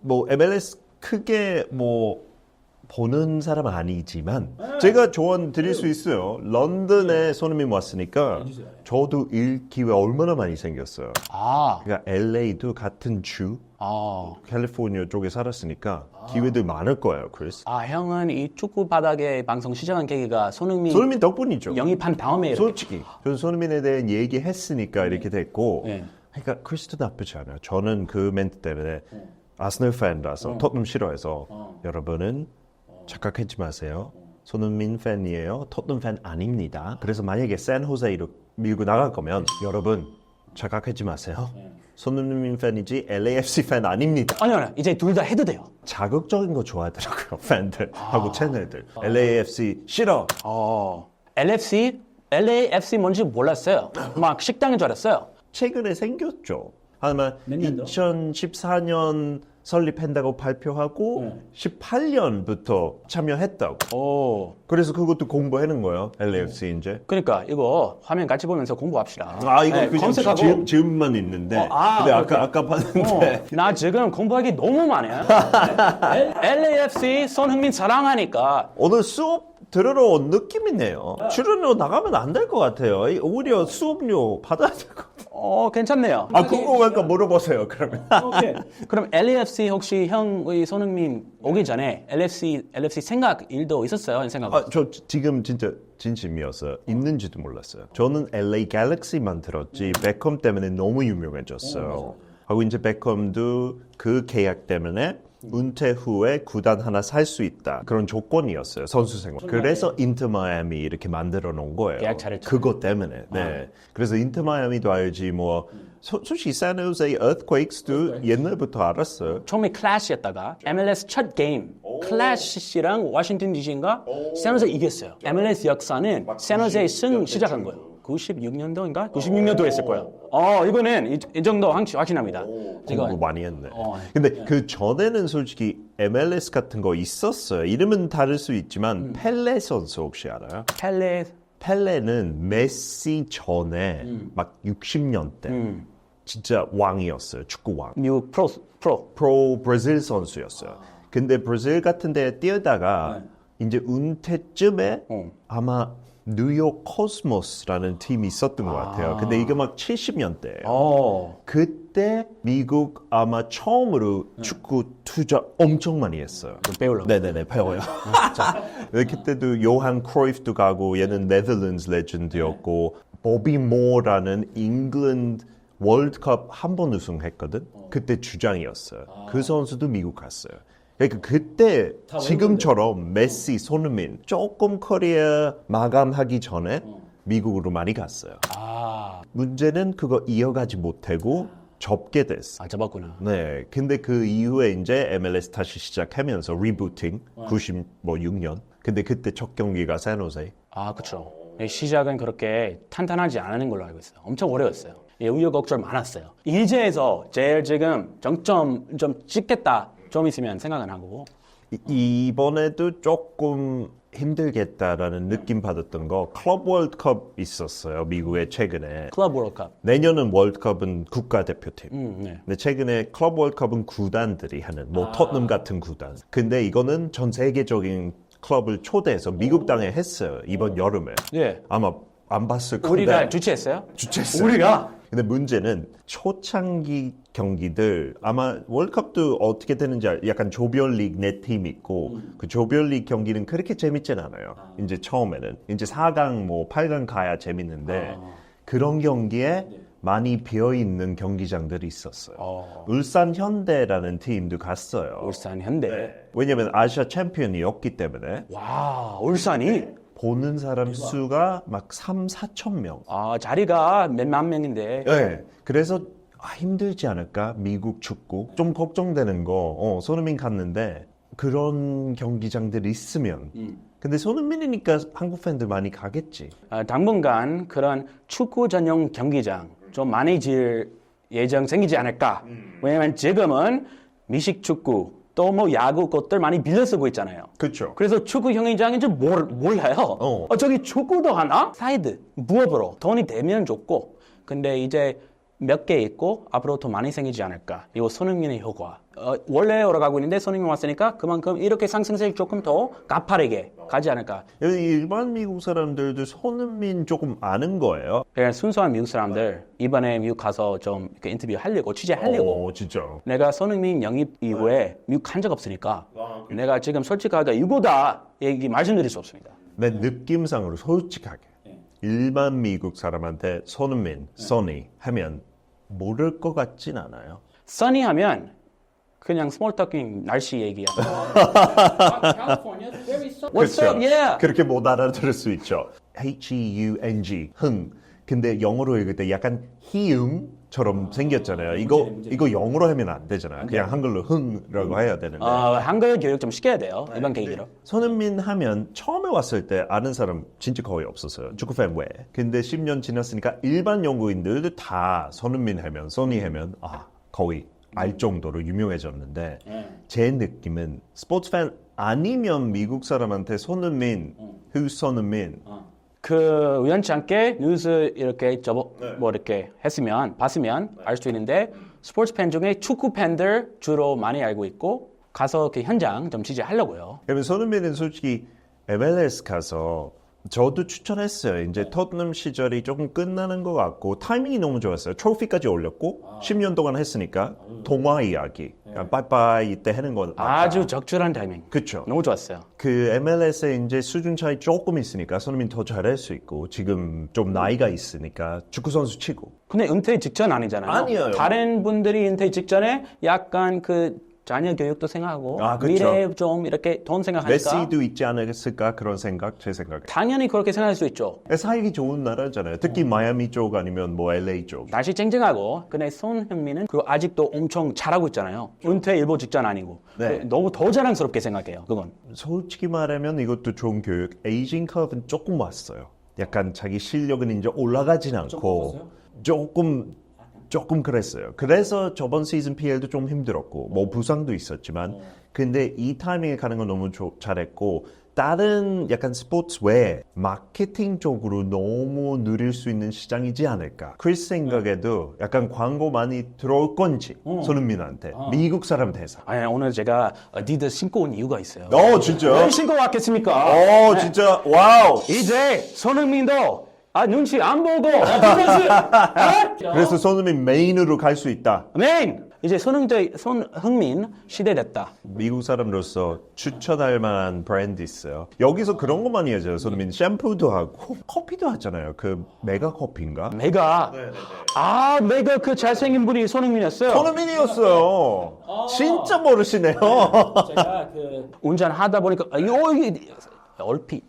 뭐 MLS 크게 뭐 보는 사람은 아니지만 제가 조언 드릴 수 있어요. 런던에 손흥민 왔으니까 저도 일 기회 얼마나 많이 생겼어요. 아, 그러니까 LA도 같은 주 아, 캘리포니아 쪽에 살았으니까 기회들 많을 거예요, 크리스. 아, 형은 이 축구 바닥에 방송 시작한 계기가 손흥민 손흥민 덕분이죠. 영입한 다음에 이렇게. 솔직히 저는 손흥민에 대한 얘기했으니까 이렇게 됐고 네. 그러니까 크리스도 나쁘지 않아요. 저는 그 멘트 때문에 아스널 팬이라서 토트넘 싫어해서 여러분은 착각하지 마세요. 손흥민 팬이에요. 토트넘 팬 아닙니다. 그래서 만약에 샌호세로 밀고 나갈 거면 여러분 착각하지 마세요. 손흥민 팬이지 LAFC 팬 아닙니다. 아니요, 이제 둘 다 해도 돼요. 자극적인 거 좋아하더라고요. 팬들 하고 채널들. LAFC 싫어. LAFC 뭔지 몰랐어요. 막 식당인 줄 알았어요. 최근에 생겼죠. 아마 몇 년도? 2014년 설립한다고 발표하고 18년부터 참여했다고. 오, 그래서 그것도 공부하는 거예요. LAFC 이제. 그러니까 이거 화면 같이 보면서 공부합시다. 아 이거 네, 그냥 검색하고. 지금만 있는데. 아, 근데 오케이. 아까 봤는데. 나 지금 공부하기 너무 많아요. LAFC 손흥민 사랑하니까. 오늘 수업 들으러 온 느낌이네요. 출연료 나가면 안 될 것 같아요. 오히려 수업료 받아야 될 것 같아요. 괜찮네요. 아 궁금하니까 물어보세요. 그러면. 오케이. 그럼 LAFC 혹시 형의 손흥민 오기 전에 LAFC 생각 일도 있었어요? 생각. 저 지금 진짜 진심이었어요. 있는지도 몰랐어요. 저는 LA 갤럭시만 들었지 베컴 때문에 너무 유명해졌어요. 하고 이제 베컴도 그 계약 때문에 은퇴 후에 구단 하나 살 수 있다. 그런 조건이었어요. 선수 생활. 그래서 인터 마이애미 이렇게 만들어 놓은 거예요. 계약 잘했죠. 그것 때문에. 네. 그래서 인터 마이애미도 알지 뭐 솔직히 샌호세 Earthquakes도 옛날부터 알았어요. 처음에 클래시였다가 MLS 첫 게임 클래시랑 워싱턴 DC인가 샌호세 이겼어요. MLS 역사는 샌호세 승 시작한 거예요. 96년도인가? 96년도 했을 거예요. 이거는 이 정도 확신합니다. 공부 많이 했네. 근데 그 전에는 솔직히 MLS 같은 거 있었어요. 이름은 다를 수 있지만 펠레 선수 혹시 알아요? 펠레는 메시 전에 막 60년대 진짜 왕이었어요. 축구 왕. 미국 프로. 프로 브라질 선수였어요. 근데 브라질 같은 데 뛰다가 이제 은퇴쯤에 아마 뉴욕 코스모스라는 팀이 있었던 것 같아요. 근데 이게 막 70년대예요. 그때 미국 아마 처음으로 축구 투자 엄청 많이 했어요. 배우려고. 네네네, 배워요. 그때도 요한 크로이프도 가고 얘는 네덜란드 레전드였고 보비 모어라는 잉글랜드 월드컵 한 번 우승했거든. 그때 주장이었어요. 그 선수도 미국 갔어요. 그러니까 그때 지금처럼 메시, 손흥민 조금 커리어 마감하기 전에 미국으로 많이 갔어요. 문제는 그거 이어가지 못하고 접게 됐어. 접었구나. 네, 근데 그 이후에 이제 MLS 다시 시작하면서 리부팅 96년. 근데 그때 첫 경기가 샌호세. 그렇죠. 시작은 그렇게 탄탄하지 않은 걸로 알고 있어요. 엄청 어려웠어요. 우여곡절 많았어요. 이제에서 제일 지금 정점 좀 찍겠다. 좀 있으면 생각은 하고. 이번에도 조금 힘들겠다라는 느낌 받았던 거 클럽 월드컵 있었어요. 미국에 최근에. 클럽 월드컵. 내년은 월드컵은 국가대표팀. 네. 근데 최근에 클럽 월드컵은 구단들이 하는 뭐 토트넘 같은 구단. 근데 이거는 전 세계적인 클럽을 초대해서 미국 땅에 했어요. 이번 여름에. 예. 아마 안 봤을 건데. 우리가 주최했어요? 주최했어요. 우리가? 근데 문제는 초창기 경기들 아마 월드컵도 어떻게 되는지 약간 조별리그 네 팀 있고 그 조별리그 경기는 그렇게 재밌진 않아요. 이제 처음에는 이제 4강 뭐 8강 가야 재밌는데 그런 경기에 많이 비어있는 경기장들이 있었어요. 울산 현대라는 팀도 갔어요. 울산 현대. 네. 왜냐면 아시아 챔피언이었기 때문에. 와, 울산이? 보는 사람 수가 막 3, 4천 명. 자리가 몇만 명인데. 네. 그래서 힘들지 않을까? 미국 축구. 좀 걱정되는 거. 손흥민 갔는데 그런 경기장들이 있으면. 근데 손흥민이니까 한국 팬들 많이 가겠지. 당분간 그런 축구 전용 경기장 좀 많이 질 예정 생기지 않을까. 왜냐면 지금은 미식 축구 또 뭐 야구 것들 많이 빌려 쓰고 있잖아요. 그렇죠. 그래서 축구 경기장인지 몰라요. 저기 축구도 하나? 사이드, 무업으로 돈이 되면 좋고. 근데 이제 몇 개 있고 앞으로 더 많이 생기지 않을까. 이거 손흥민의 효과. 원래 올라가고 있는데 손흥민 왔으니까 그만큼 이렇게 상승세를 조금 더 가파르게 가지 않을까. 일반 미국 사람들도 손흥민 조금 아는 거예요. 그냥 순수한 미국 사람들 이번에 미국 가서 좀 이렇게 인터뷰 하려고 취재하려고. 진짜. 내가 손흥민 영입 이후에 미국 간 적 없으니까 내가 지금 솔직하게 이거다 얘기 말씀드릴 수 없습니다. 내 느낌상으로 솔직하게 일반 미국 사람한테 손흥민, 써니 하면 모를 것 같진 않아요. 써니 하면 그냥 스몰 토킹 날씨 얘기야. What's up? Yeah. 그렇게 못 알아들을 수 있죠. H-E-U-N-G, 흥. 근데 영어로 읽을 때 약간 희음처럼 생겼잖아요. 이거 영어로 하면 안 되잖아요. 그냥 한글로 흥이라고 해야 되는데. 한글 교육 좀 시켜야 돼요. 이번 계기로. 손흥민 하면 처음에 왔을 때 아는 사람 진짜 거의 없었어요. 축구팬 외에. 근데 10년 지났으니까 일반 영국인들도 다 손흥민 하면, 써니 하면 거의 알 정도로 유명해졌는데 제 느낌은 스포츠 팬 아니면 미국 사람한테 손흥민, 손흥민 그 우연치 않게 뉴스 이렇게 뭐 이렇게 봤으면 알 수 있는데 스포츠 팬 중에 축구 팬들 주로 많이 알고 있고 가서 그 현장 좀 취재하려고요. 그러면 손흥민은 솔직히 MLS 가서 저도 추천했어요. 이제 토트넘 시절이 조금 끝나는 것 같고 타이밍이 너무 좋았어요. 트로피까지 올렸고 10년 동안 했으니까 동화 이야기. 빠이빠이 이때 하는 건 아주 적절한 타이밍. 그렇죠. 너무 좋았어요. 그 MLS에 이제 수준 차이 조금 있으니까 손흥민 더 잘할 수 있고 지금 좀 나이가 있으니까 축구 선수 치고. 근데 은퇴 직전 아니잖아요. 아니에요. 다른 분들이 은퇴 직전에 약간 그 자녀 교육도 생각하고 미래에 좀 이렇게 돈 생각하니까 메시도 있지 않았을까 그런 생각 제 생각에. 당연히 그렇게 생각할 수 있죠. 살기 좋은 나라잖아요. 특히 마이애미 쪽 아니면 뭐 LA 쪽. 날씨 쨍쨍하고 근데 손흥민은 그리고 아직도 엄청 잘하고 있잖아요. 은퇴 일보 직전 아니고 너무 더 자랑스럽게 생각해요. 그건 솔직히 말하면 이것도 좋은 교육. 에이징 커브는 조금 왔어요. 약간 자기 실력은 이제 올라가진 않고 조금 그랬어요. 그래서 저번 시즌 PL도 좀 힘들었고 뭐 부상도 있었지만 근데 이 타이밍에 가는 건 너무 잘했고 다른 약간 스포츠 외에 마케팅 쪽으로 너무 누릴 수 있는 시장이지 않을까. 크리스 생각에도 약간 광고 많이 들어올 건지 손흥민한테 미국 사람 대사. 아니 오늘 제가 아디다스 신고 온 이유가 있어요. 진짜? 왜 신고 왔겠습니까? 진짜 와우. 이제 손흥민도 눈치 안 보고 그래서 손흥민 메인으로 갈 수 있다. 메인 이제 손흥민 시대 됐다. 미국 사람으로서 추천할 만한 브랜드 있어요. 여기서 그런 거 많이 하죠. 손흥민 샴푸도 하고 커피도 하잖아요. 그 메가 커피인가? 메가 메가 그 잘생긴 분이 손흥민이었어요. 손흥민이었어요. 진짜 모르시네요. 제가 그 운전하다 보니까 이게 얼핏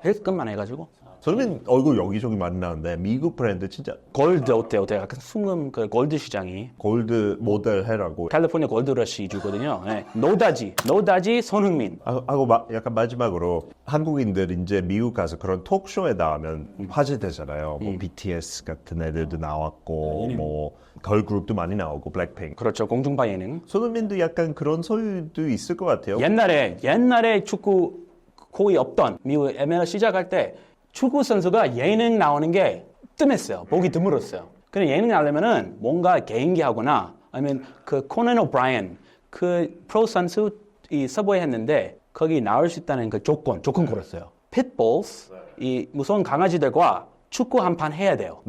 헬스끝만 해가지고 손흥민 얼굴 여기저기 많이 나오는데 미국 브랜드 진짜 골드 어때요? 약간 숨은 그 골드 시장이 골드 모델 해라고 캘리포니아 골드 러시 주거든요. 노다지 손흥민. 하고 약간 마지막으로 한국인들 이제 미국 가서 그런 톡쇼에 나오면 화제되잖아요. 뭐 BTS 같은 애들도 나왔고 뭐 걸그룹도 많이 나오고 블랙핑크. 그렇죠. 공중파 예능. 손흥민도 약간 그런 소유도 있을 것 같아요. 옛날에 축구 거의 없던 미국 MLS 시작할 때 축구 선수가 예능 나오는 게 뜸했어요. 보기 드물었어요. 근데 예능 나오려면은 뭔가 개인기 하거나 아니면 그 코난 오브라이언 그 프로 선수 이 서브웨이 했는데 거기 나올 수 있다는 그 조건 걸었어요. 핏볼스 이 무서운 강아지들과 축구 한 판 해야 돼요.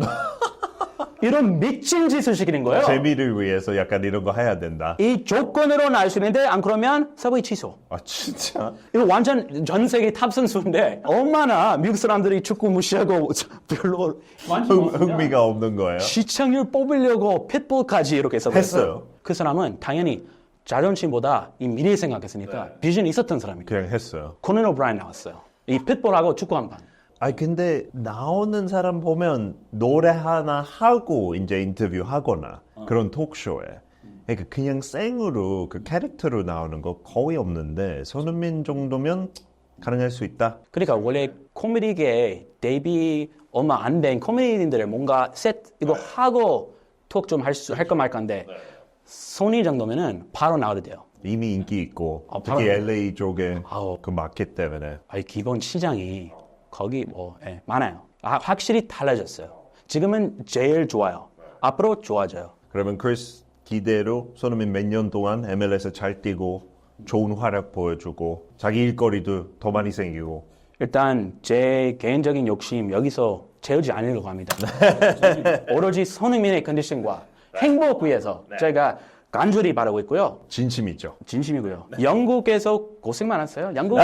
이런 미친 짓을 시키는 거예요. 재미를 위해서 약간 이런 거 해야 된다. 이 조건으로 나올 수 있는데 안 그러면 서브웨이 취소. 진짜? 이거 완전 전 세계 탑 선수인데 얼마나 미국 사람들이 축구 무시하고 별로 흥미가 없는 거예요. 시청률 뽑으려고 핏볼까지 이렇게 했어요. 그 사람은 당연히 자존심보다 이 미래 생각했으니까 비전이 있었던 사람이에요. 그냥 했어요. 코난 오브라이언 나왔어요. 이 핏볼하고 축구 한 판. 근데 나오는 사람 보면 노래 하나 하고 이제 인터뷰 하거나 그런 톡쇼에 그러니까 그냥 생으로 그 캐릭터로 나오는 거 거의 없는데 손흥민 정도면 가능할 수 있다. 그러니까 원래 코미디계에 데뷔 얼마 안 된 코미디인들을 뭔가 이거 하고 톡 좀 할까 말까인데 손이 정도면은 바로 나와도 돼요. 이미 인기 있고 특히 LA 쪽에 그 마켓 때문에 기본 시장이 거기 많아요. 확실히 달라졌어요. 지금은 제일 좋아요. 앞으로 좋아져요. 그러면 크리스 기대로 손흥민 몇 년 동안 MLS에 잘 뛰고 좋은 활약 보여주고 자기 일거리도 더 많이 생기고. 일단 제 개인적인 욕심 여기서 채우지 않으려고 합니다. 오로지 손흥민의 컨디션과 행복 위해서 제가 간절히 바라고 있고요. 진심이죠. 진심이고요. 영국에서 고생 많았어요. 영국은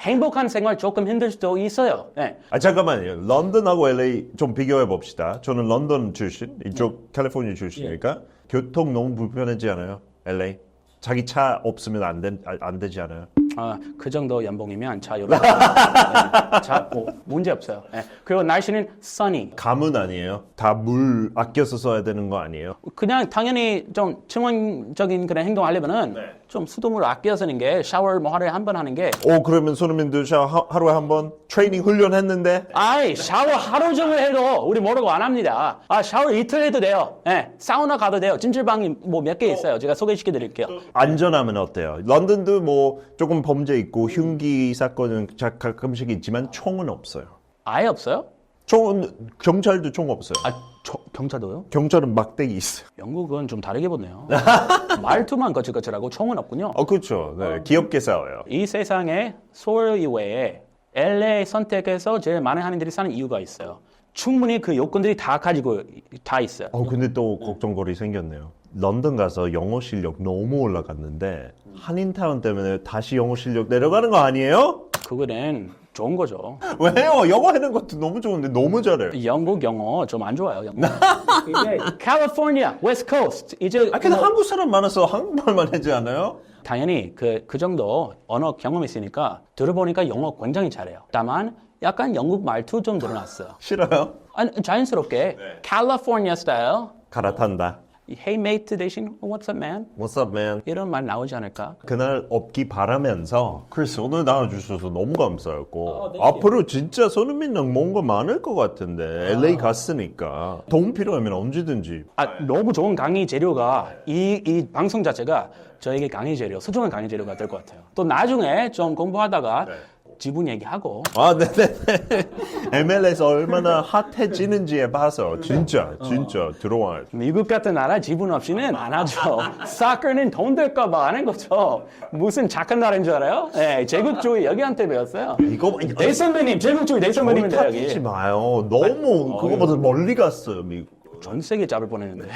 행복한 생활 조금 힘들 수도 있어요. 네. 잠깐만요. 런던하고 LA 좀 비교해 봅시다. 저는 런던 출신, 이쪽 캘리포니아 출신이니까 교통 너무 불편하지 않아요? LA? 자기 차 없으면 안 되지 않아요? 그 정도 연봉이면 자유로워. 뭐 문제 없어요. 네. 그리고 날씨는 sunny. 감은 아니에요? 다 물 아껴서 써야 되는 거 아니에요? 그냥 당연히 좀 친환적인 그런 행동 하려면은 좀 수돗물 아껴 쓰는 게 샤워 뭐 하루에 한 번 하는 게 그러면 손흥민도 샤워 하루에 한 번 트레이닝 훈련했는데? 샤워 하루 종일 해도 우리 뭐라고 안 합니다. 샤워 이틀 해도 돼요. 네. 사우나 가도 돼요. 찜질방이 뭐 몇 개 있어요. 제가 소개시켜 드릴게요. 안전하면 어때요? 런던도 뭐 조금 범죄 있고 흉기 사건은 가끔씩 있지만 총은 없어요. 아예 없어요? 총은 경찰도 총 없어요. 경찰도요? 경찰은 막대기 있어요. 영국은 좀 다르게 보네요. 말투만 거칠거칠하고 총은 없군요. 그렇죠. 네, 귀엽게 싸워요. 이 세상에 서울 이외에 LA 선택해서 제일 많은 한인들이 사는 이유가 있어요. 충분히 그 요건들이 다 가지고 다 있어요. 근데 또 걱정거리 생겼네요. 런던 가서 영어 실력 너무 올라갔는데 한인타운 때문에 다시 영어 실력 내려가는 거 아니에요? 그거는 좋은 거죠. 왜요? 영어 하는 것도 너무 좋은데 너무 잘해요. 영국 영어 좀 안 좋아요. 영어. 이제 캘리포니아, 웨스트 코스트 이제 근데 한국 사람 많아서 한국말만 하지 않아요? 당연히 그 정도 언어 경험이 있으니까 들어보니까 영어 굉장히 잘해요. 다만 약간 영국 말투 좀 늘어났어요. 싫어요? 자연스럽게 캘리포니아 스타일 갈아탄다. Hey mate 대신 What's up man? What's up, man? 이런 말 나오지 않을까? 그날 없기 바라면서 크리스 오늘 나와주셔서 너무 감사했고 앞으로 진짜 손흥민랑 뭔가 많을 것 같은데 LA 갔으니까 도움 필요하면 언제든지. 너무 좋은 강의 재료가 이 방송 자체가 저에게 강의 재료, 소중한 강의 재료가 될 것 같아요. 또 나중에 좀 공부하다가 지분 얘기하고 네네네. MLS 얼마나 핫해지는지에 봐서 진짜 들어와요. 미국 같은 나라 지분 없이는 안 하죠. 사커는 돈 될까 봐 하는 거죠. 무슨 착한 나라인 줄 알아요? 네, 제국주의 여기한테 배웠어요. 이거 대선배님, 제국주의 대선배님인데 여기. 탓하지 마요. 너무 그거보다 멀리 갔어요 미국. 전 세계 잡을 뻔했는데.